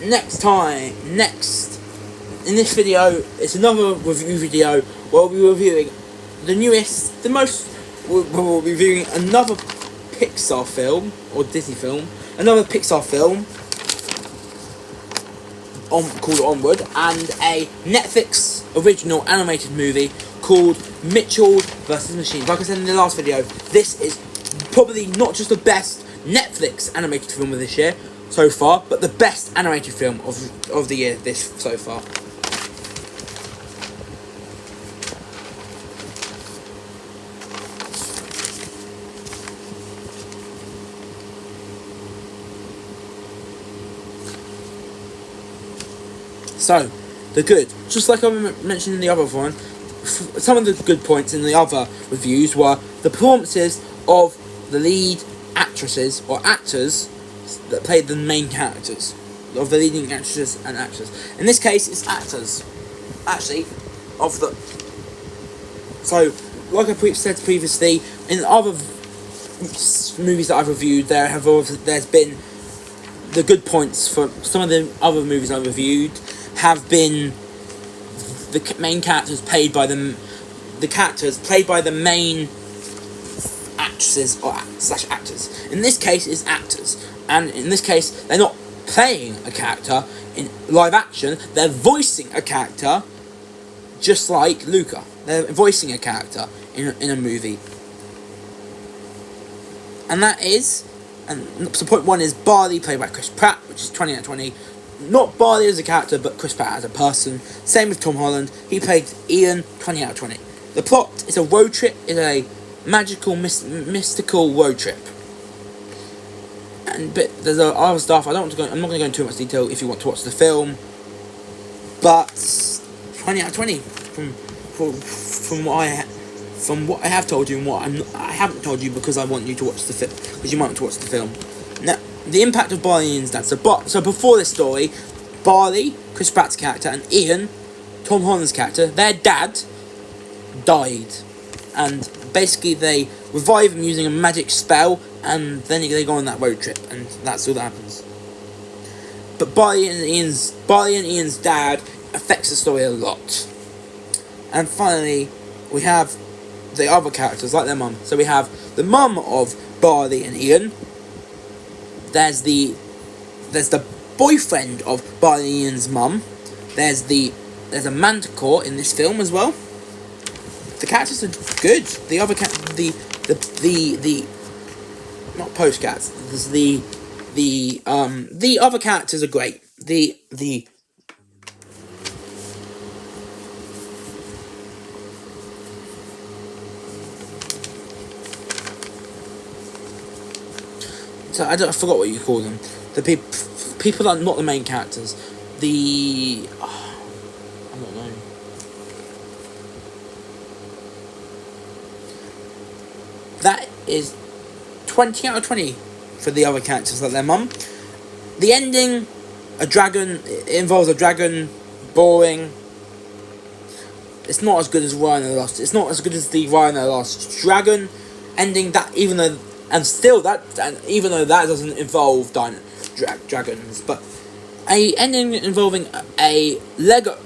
next in this video, it's another review video where we'll be reviewing we'll be reviewing another Pixar film, or Disney film, another Pixar film called Onward, and a Netflix original animated movie called Mitchell vs. Machines. Like I said in the last video, this is probably not just the best Netflix animated film of this year so far, but the best animated film of the year so far. So, the good. Just like I mentioned in the other one, some of the good points in the other reviews were the performances of the lead actresses or actors that played the main characters, of the leading actresses and actors. In this case, it's actors. Actually, So, like I said previously, in other movies that I've reviewed, there's been the good points for some of the other movies I've reviewed have been the main characters played by the main actresses or / actors. In this case, it's actors, and in this case, they're not playing a character in live action. They're voicing a character, just like Luca. They're voicing a character in a movie, and so point one is Barley, played by Chris Pratt, which is 20 out of 20. Not Barley as a character, but Chris Pratt as a person. Same with Tom Holland. He played Ian, 20 out of 20. The plot is a road trip, is a magical, mystical road trip. But there's other stuff. I'm not going to go into too much detail if you want to watch the film. But 20 out of 20 from what I have told you and what I haven't told you, because I want you to watch the film, because you might want to watch the film. Now, the impact of Barley and Ian's dad. So before this story, Barley, Chris Pratt's character, and Ian, Tom Holland's character, their dad died, and basically they revive him using a magic spell, and then they go on that road trip, and that's all that happens. But Barley and Ian's dad affects the story a lot. And finally, we have the other characters, like their mum. So we have the mum of Barley and Ian. There's the boyfriend of Barley and Ian's mum. There's a manticore in this film as well. The characters are good. The other not post cats. The other characters are great. So I forgot what you call them. The people that are not the main characters. I don't know. That is 20 out of 20 for the other characters, like their mum. The ending, it involves a dragon, boring. It's not as good as Rhino Lost. It's not as good as the Rhino Lost Dragon ending. Even though that doesn't involve dragons, but a ending involving a Lego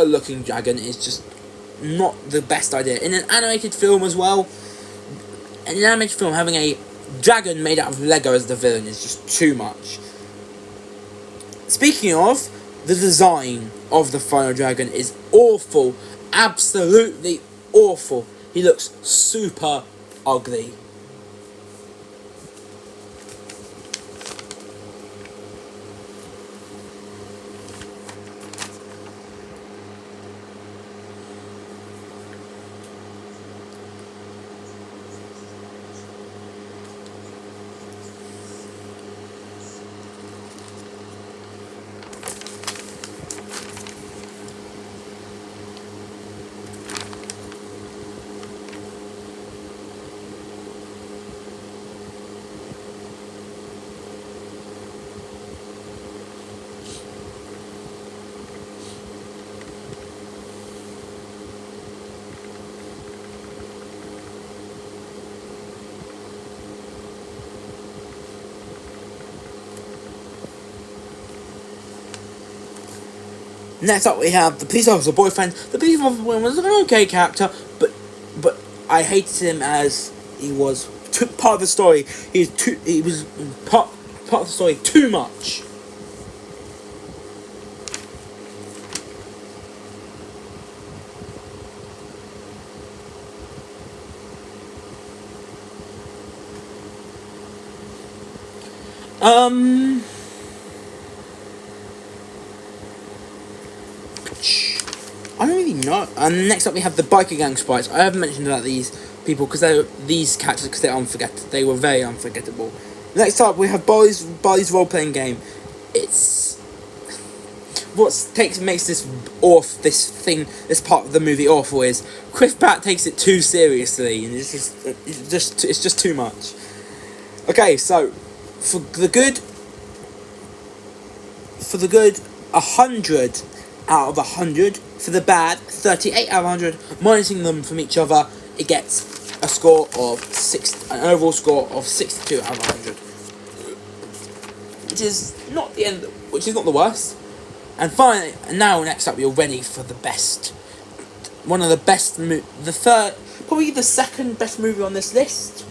looking dragon is just not the best idea. In an animated film as well, in an animated film, having a dragon made out of Lego as the villain is just too much. Speaking of, the design of the final dragon is awful, absolutely awful. He looks super ugly. Next up, we have the police officer boyfriend. The police officer boyfriend was an okay character, but I hated him as he was part of the story. He was part of the story too much. I don't really know. And next up, we have the biker gang sprites. I haven't mentioned about these people because these characters because they're unforgettable. They were very unforgettable. Next up, we have Barley's role playing game. It's what makes this part of the movie awful is Chris Pratt takes it too seriously, and it's just too much. Okay, so for the good, 100 out of 100. For the bad, 38 out of 100. Minusing them from each other, it gets an overall score of 62 out of 100, which is not the worst. And finally, now next up, you're ready for the best. One of the best, probably the second best movie on this list.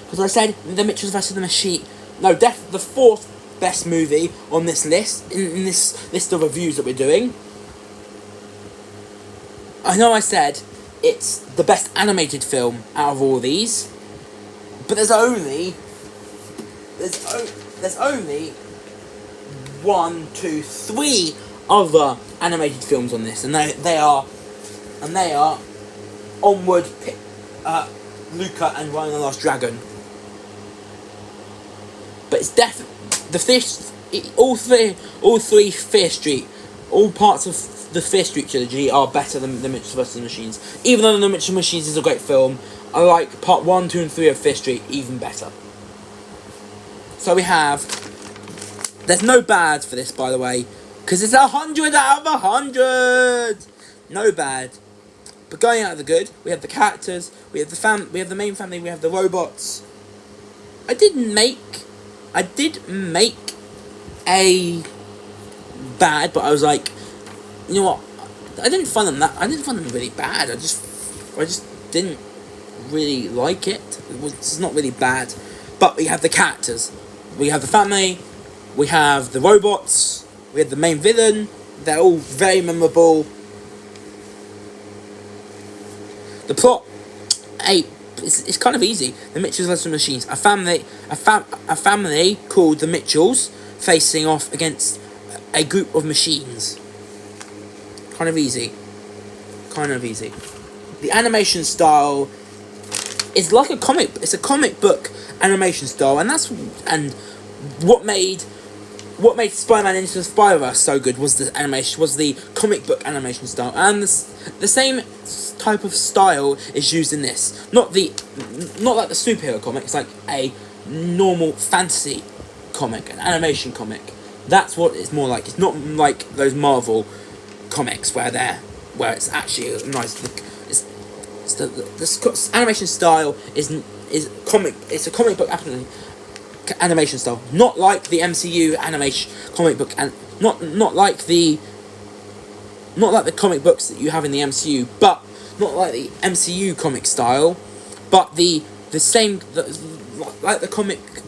Because I said The Mitchells vs. the Machine. No, the fourth best movie on this list, in this list of reviews that we're doing. I know I said it's the best animated film out of all these, but there's only 3 other animated films on this, and they are Onward, Luca, and Raya and the Last Dragon. But it's definitely all three Fear Street, all parts of the Fear Street trilogy are better than The Mitchells vs. the Machines. Even though The Mitchells Machines is a great film, I like part 1, 2, and 3 of Fear Street even better. So we have. There's no bad for this, by the way, because it's 100 out of 100. No bad. But going out of the good, we have the characters, we have the main family, we have the robots. I did make a bad, but I was like, you know what? I didn't find them really bad. I just didn't really like it. It's not really bad. But we have the characters, we have the family, we have the robots, we have the main villain. They're all very memorable. The plot, it's kind of easy. The Mitchells vs. the Machines. A family called the Mitchells facing off against a group of machines. Kind of easy. The animation style is like a comic. It's a comic book animation style, and what made Spider-Man Into the Spider-Verse so good was the comic book animation style, and the same type of style is used in this. Not like the superhero comic. It's like a normal fantasy comic, an animation comic. That's what it's more like. It's not like those Marvel comics where it's actually a nice look. The animation style is comic. It's a comic book animation style, not like the MCU animation comic book, and not like the comic books that you have in the MCU, but not like the MCU comic style, but the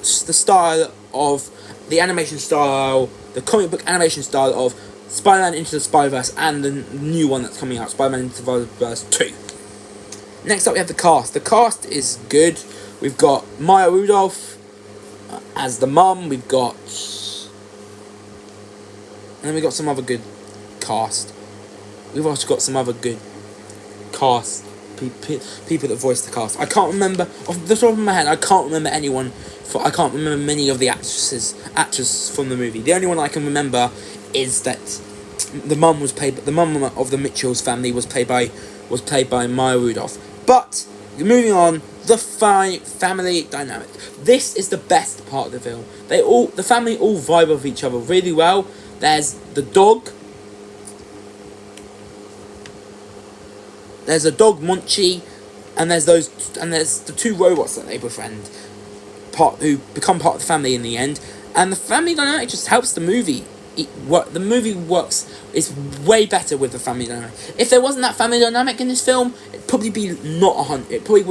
style of the animation style, the comic book animation style of Spider-Man Into the Spider-Verse and the new one that's coming out, Spider-Man Into the Spider-Verse 2. Next up, we have the cast. The cast is good. We've got Maya Rudolph as the mum. And then we've got some other good cast. We've also got some other good cast. People that voice the cast. I can't remember, off the top of my head, I can't remember many of the actors from the movie. The only one I can remember is that the mum of the Mitchells family was played by Maya Rudolph. But moving on, the family dynamic. This is the best part of the film. The family all vibe with each other really well. There's the dog. There's a dog, Monchi, and there's the 2 robots that they befriend, who become part of the family in the end. And the family dynamic just helps the movie the movie works is way better with the family dynamic. If there wasn't that family dynamic in this film, it'd probably be not 100. It probably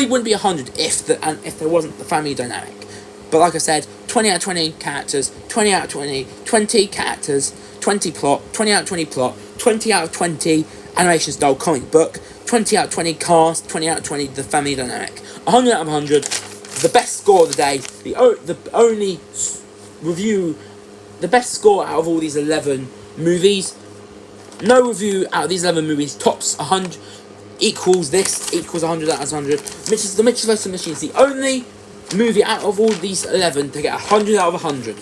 wouldn't be 100 if there wasn't the family dynamic. But like I said, 20 out of 20 characters, 20 out of 20, 20 characters, 20 plot, 20 out of 20 plot, 20 out of 20 animation style comic book, 20 out of 20 cast, 20 out of 20 the family dynamic. 100 out of 100, the best score of the day, the only review, the best score out of all these 11 movies. No review out of these 11 movies tops 100, equals 100 out of 100. The Mitchell vs. Machine is the only movie out of all these 11 to get 100 out of 100.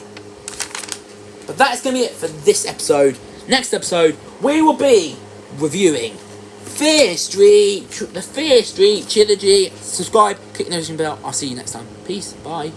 But that's going to be it for this episode. Next episode, we will be reviewing the Fear Street trilogy. Subscribe, click the notification bell. I'll see you next time. Peace, bye.